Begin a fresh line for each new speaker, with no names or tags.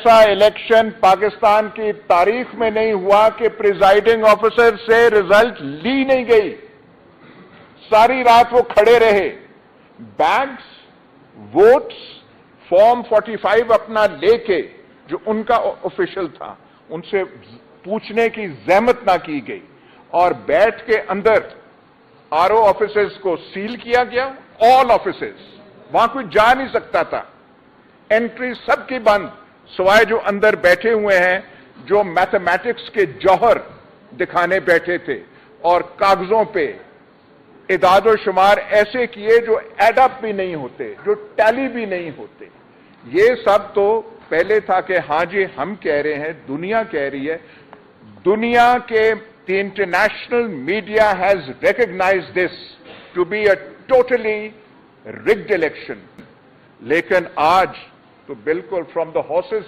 ऐसा इलेक्शन पाकिस्तान की तारीख में नहीं हुआ कि प्रिजाइडिंग ऑफिसर से रिजल्ट ली नहीं गई। सारी रात वो खड़े रहे, बैग्स, वोट्स, फॉर्म 45 अपना लेके, जो उनका ऑफिशियल था, उनसे पूछने की जहमत ना की गई और बैठ के अंदर आरओ ऑफिसेस को सील किया गया। ऑल ऑफिसेस, वहां कोई जा नहीं सकता था, एंट्री सबकी बंद, सिवाय जो अंदर बैठे हुए हैं, जो मैथमेटिक्स के जौहर दिखाने बैठे थे और कागजों पे इदाद शुमार ऐसे किए जो एडअप भी नहीं होते, जो टैली भी नहीं होते। ये सब तो पहले था कि हां जी हम कह रहे हैं, दुनिया कह रही है, दुनिया के the international media has recognised this to be a totally rigged election. लेकिन आज तो बिल्कुल फ्रॉम द हॉर्सेस